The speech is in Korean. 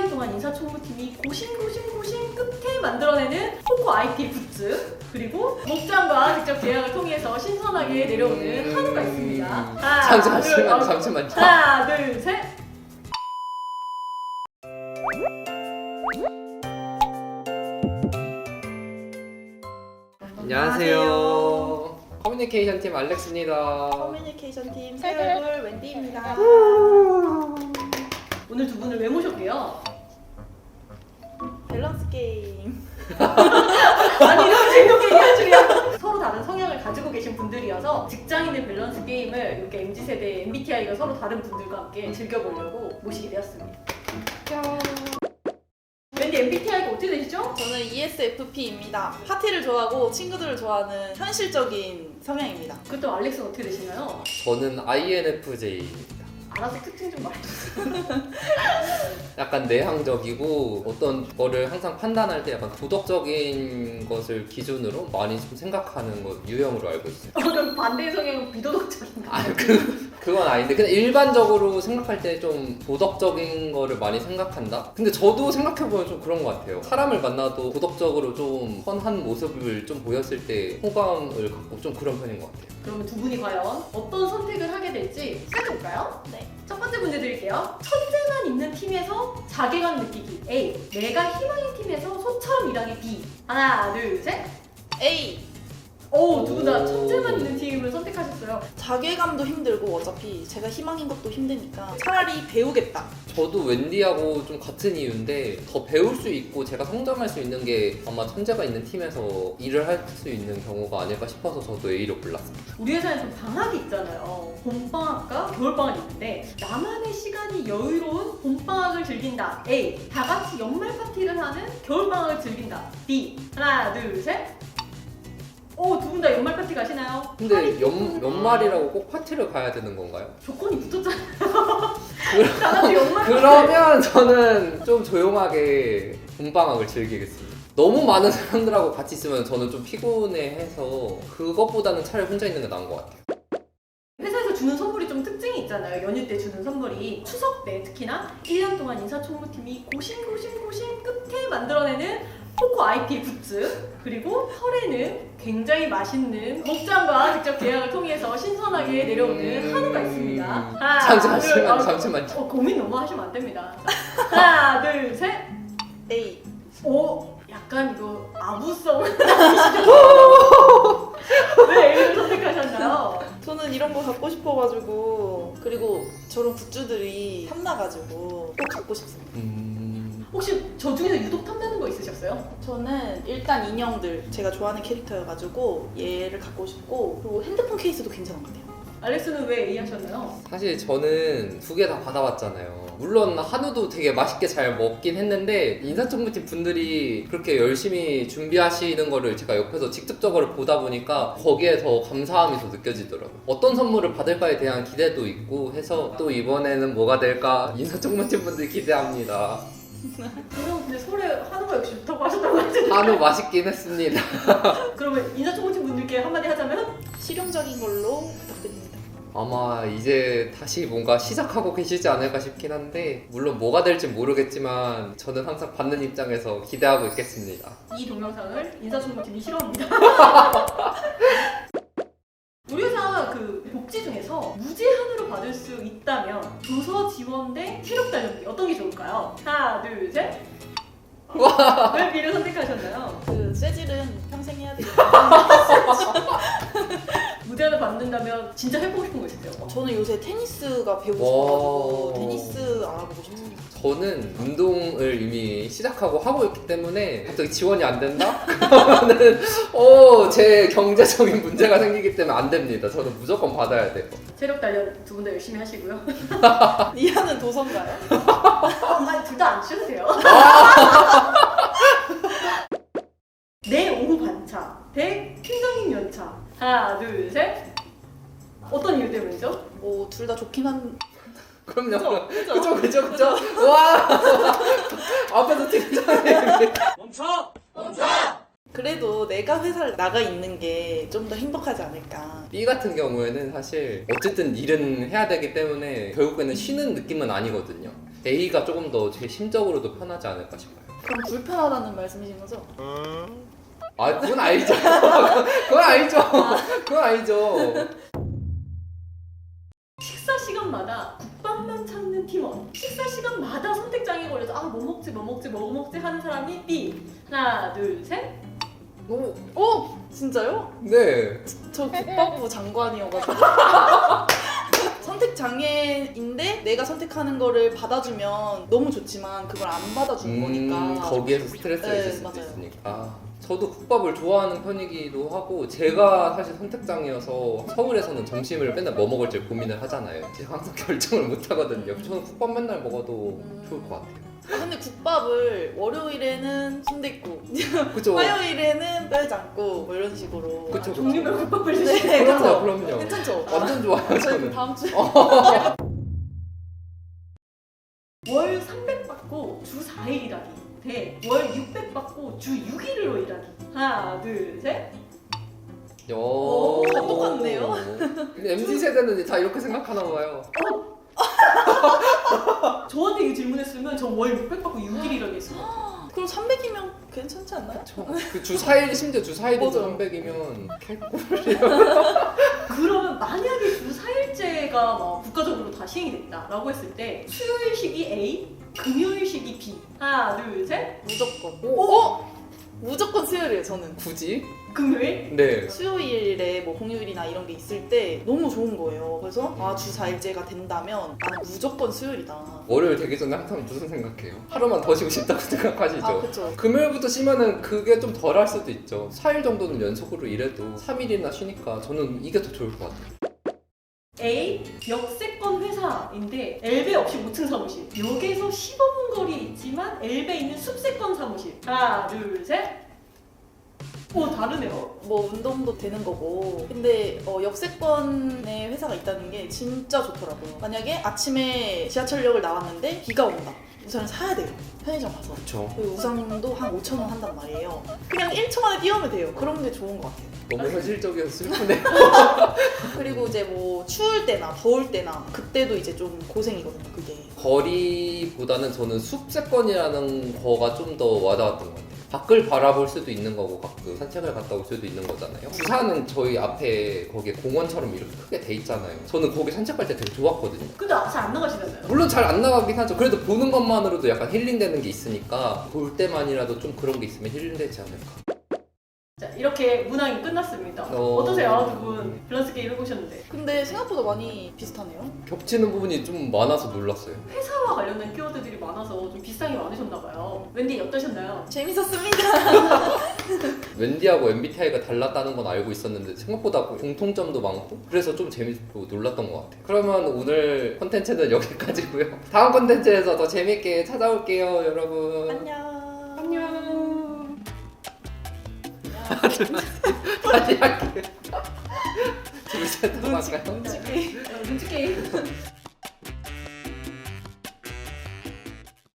1년 동안 인사총무팀이 고심 끝에 만들어내는 포코 IP 굿즈, 그리고 목장과 직접 계약을 통해서 신선하게 내려오는 한우가 있습니다. 잠시만요. 하나, 둘, 셋. 안녕하세요. 커뮤니케이션 팀 알렉스입니다. 커뮤니케이션 팀 새 얼굴 웬디입니다. 오늘 두 분을 왜 모셨게요? 밸런스 게임. 아니, 이런 재밌게 얘기할 줄이야. 서로 다른 성향을 가지고 계신 분들이어서 직장인의 밸런스 게임을 이렇게 MZ세대 MBTI가 서로 다른 분들과 함께 즐겨보려고 모시게 되었습니다. 웬디 MBTI가 어떻게 되시죠? 저는 ESFP입니다. 파티를 좋아하고 친구들을 좋아하는 현실적인 성향입니다. 그것도 알렉스는 어떻게 되시나요? 저는 INFJ입니다. 알아서 특징 좀 말해주세요. 약간 내향적이고 어떤 거를 항상 판단할 때 약간 도덕적인 것을 기준으로 많이 좀 생각하는 것 유형으로 알고 있어요. 그럼 반대의 성향은 비도덕적인가요? 아니 그건 아닌데 그냥 일반적으로 생각할 때 좀 도덕적인 거를 많이 생각한다? 근데 저도 생각해보면 좀 그런 것 같아요. 사람을 만나도 도덕적으로 좀 선한 모습을 좀 보였을 때 호감을 갖고 좀 그런 편인 것 같아요. 그러면 두 분이 과연 어떤 선택을 하게 될지 시작해볼까요? 네. 첫 번째 문제 드릴게요. 천재만 있는 팀에서 자괴감 느끼기 A. 내가 희망인 팀에서 소처럼 일하기 B. 하나, 둘, 셋. A. 오, 두 분 다 천재만 있는 팀을 선택하셨어요. 자괴감도 힘들고 어차피 제가 희망인 것도 힘드니까 차라리 배우겠다. 저도 웬디하고 좀 같은 이유인데 더 배울 수 있고 제가 성장할 수 있는 게 아마 천재가 있는 팀에서 일을 할 수 있는 경우가 아닐까 싶어서 저도 A로 골랐습니다. 우리 회사에서 방학이 있잖아요. 봄방학과 겨울방학이 있는데 나만의 시간이 여유로운 봄방학을 즐긴다. A. 다 같이 연말 파티를 하는 겨울방학을 즐긴다. B. 하나, 둘, 셋. 오, 두 분 다 연말 파티 가시나요? 근데 연말이라고 꼭 파티를 가야 되는 건가요? 조건이 붙었잖아요. 다 같이 연말 파티. 그러면 저는 좀 조용하게 봄방학을 즐기겠습니다. 너무 많은 사람들하고 같이 있으면 저는 좀 피곤해해서 그것보다는 차라리 혼자 있는 게 나은 것 같아요. 회사에서 주는 선물이 좀 특징이 있잖아요. 연휴 때 주는 선물이 추석 때 특히나 1년 동안 인사총무팀이 고심 끝에 만들어내는 포코 IP 굿즈, 그리고 설에는 굉장히 맛있는 목장과 직접 계약을 통해서 신선하게 내려오는 한우가 있습니다. 하나, 잠시만요. 고민 너무 하시면 안 됩니다. 하나, 둘, 셋. A. 오, 약간 이거 아부성. 왜 A를 선택하셨나요? 저는 이런 거 갖고 싶어가지고 그리고 저런 굿즈들이 탐나가지고 꼭 갖고 싶습니다. 혹시 저 중에서 유독 탐나는 거 있으셨어요? 저는 일단 인형들 제가 좋아하는 캐릭터여가지고 얘를 갖고 싶고 그리고 핸드폰 케이스도 괜찮은 것 같아요. 알렉스는 왜 A 하셨나요? 사실 저는 두 개 다 받아봤잖아요. 물론 한우도 되게 맛있게 잘 먹긴 했는데 인사총무팀 분들이 그렇게 열심히 준비하시는 거를 제가 옆에서 직접적으로 보다 보니까 거기에 더 감사함이 더 느껴지더라고요. 어떤 선물을 받을까에 대한 기대도 있고 해서 또 이번에는 뭐가 될까 인사총무팀 분들 기대합니다. 그럼 근데 설에 한우가 역시 좋다고 하셨던 것 같은데. 한우 맛있긴 했습니다. 그러면 인사총무팀 분들께 한마디 하자면? 실용적인 걸로 부탁드립니다. 아마 이제 다시 뭔가 시작하고 계시지 않을까 싶긴 한데 물론 뭐가 될지 모르겠지만 저는 항상 받는 입장에서 기대하고 있겠습니다. 이 동영상을 인사총무팀이 싫어합니다. 우리 회사 그 복지 중에서 무제 한우를 받을 수 있다면 도서 지원 대 체력 단련비 어떤 게 좋을까요? 하나, 둘, 셋. 왜 B를 선택하셨나요? 그 쇠질은 평생 해야 되기 무제 한우 받는다면 진짜 해보고 싶은 거 있으세요? 저는 요새 테니스가 배우고 와. 싶어가지고 테니스 알아보고 싶습니다. 저는 운동을 이미 시작하고 하고 있기 때문에 갑자기 지원이 안 된다? 그러면은 제 경제적인 문제가 생기기 때문에 안 됩니다. 저는 무조건 받아야 돼요. 체력 단련 두 분 다 열심히 하시고요. 니아는 도서인가요? 아니, 둘 다 안 치셔도 돼요. 내 오후 반차 대 팀장님 연차. 하나, 둘, 셋. 어떤 이유 때문이죠? 뭐 둘 다 좋긴 한. 그럼요. 그죠? 그죠. 와! 앞에서 팀장님. 그래도 내가 회사를 나가 있는 게 좀 더 행복하지 않을까. B 같은 경우에는 사실 어쨌든 일은 해야 되기 때문에 결국에는 쉬는 느낌은 아니거든요. A가 조금 더 제 심적으로도 편하지 않을까 싶어요. 그럼 불편하다는 말씀이신 거죠? 아 그건 아니죠. 그건 아니죠. 그건 아니죠. 식사 시간마다 국밥만 찾는 팀원. 식사 시간마다 선택장애 걸려서 아 뭐 먹지 뭐 먹지 하는 사람이 B. 하나 둘 셋. 오, 오! 진짜요? 네. 저 국밥부 장관이어가지고 선택 장애인데 내가 선택하는 거를 받아주면 너무 좋지만 그걸 안 받아주는 거니까 거기에서 스트레스가 네, 있을 수도 맞아요. 있으니까. 저도 국밥을 좋아하는 편이기도 하고 제가 사실 선택장이어서 서울에서는 점심을 맨날 뭐 먹을지 고민을 하잖아요. 제가 항상 결정을 못 하거든요. 저는 국밥 맨날 먹어도 좋을 것 같아요. 근데 국밥을 월요일에는 순댓국 그죠? 화요일에는 뼈해장국 뭐 이런 식으로 그쵸. 종류별 국밥을 네, 드시는 그렇죠. 그럼요. 괜찮죠? 완전 좋아요. 저희 저는. 다음 주에 월 300 받고 주 4일 일하기 대 월 600 받고 주 6일로 일하기. 하나 둘 셋. 오, 똑같네요. MZ 세대는 다 이렇게 생각하나 봐요. 저한테 이 질문했으면 저 월 600 받고 6일 일하기 했어요. 그럼 300이면 괜찮지 않나요? 주 4일 심지어 주 4일이 맞아요. 300이면 그러면 만약에 주 4일제가 막 국가적으로 다 시행이 됐다라고 했을 때 수요일식이 A, 금요일식이 B. 하나 둘 셋. 무조건. 오! 무조건 수요일이에요 저는. 굳이? 금요일? 네. 수요일에 뭐 공휴일이나 이런 게 있을 때 너무 좋은 거예요. 그래서 아 주 4일제가 된다면 나는 무조건 수요일이다. 월요일 되기 전에 항상 무슨 생각해요? 하루만 더 쉬고 싶다고 생각하시죠? 아 그쵸. 금요일부터 쉬면은 그게 좀 덜 할 수도 있죠. 4일 정도는 연속으로 일해도 3일이나 쉬니까 저는 이게 더 좋을 것 같아요. A, 역세권 회사인데 엘베 없이 5층 사무실. 역에서 15분 거리에 있지만 엘베 있는 숲세권 사무실. 하나 둘 셋. 오 다르네요. 뭐 운동도 되는 거고 근데 역세권에 회사가 있다는 게 진짜 좋더라고요. 만약에 아침에 지하철역을 나왔는데 비가 온다. 우산을 사야 돼요. 편의점 가서. 그렇죠. 그리고 우산도 한 5,000원 한단 말이에요. 그냥 1초 만에 뛰어오면 돼요. 그런 게 좋은 것 같아요. 너무 현실적이어서 슬프네. 그리고 이제 뭐 추울 때나 더울 때나 그때도 이제 좀 고생이거든요. 그게. 거리보다는 저는 숲세권이라는 거가 좀 더 와닿았던 것 같아요. 밖을 바라볼 수도 있는 거고 가끔 산책을 갔다 올 수도 있는 거잖아요. 부산은 저희 앞에 거기에 공원처럼 이렇게 크게 돼 있잖아요. 저는 거기 산책할 때 되게 좋았거든요. 근데 잘 안 나가시잖아요. 물론 잘 안 나가긴 하죠. 그래도 보는 것만으로도 약간 힐링되는 게 있으니까 볼 때만이라도 좀 그런 게 있으면 힐링되지 않을까. 자 이렇게 문항이 끝났습니다. 어떠세요 두 분? 밸런스 게임 해보셨는데 근데 생각보다 많이 비슷하네요. 겹치는 부분이 좀 많아서 놀랐어요. 회사와 관련된 키워드들이 많아서 좀 비슷하게 많으셨나봐요. wendy 어떠셨나요? 재밌었습니다. 웬디하고 MBTI가 달랐다는 건 알고 있었는데 생각보다 공통점도 많고 그래서 좀 재밌고 놀랐던 것 같아요. 그러면 오늘 컨텐츠는 여기까지고요. 다음 컨텐츠에서 더 재밌게 찾아올게요, 여러분. 안녕. 안녕. 다시 할게요. 둘셋 할까요? 눈치 게임. 눈치 게임.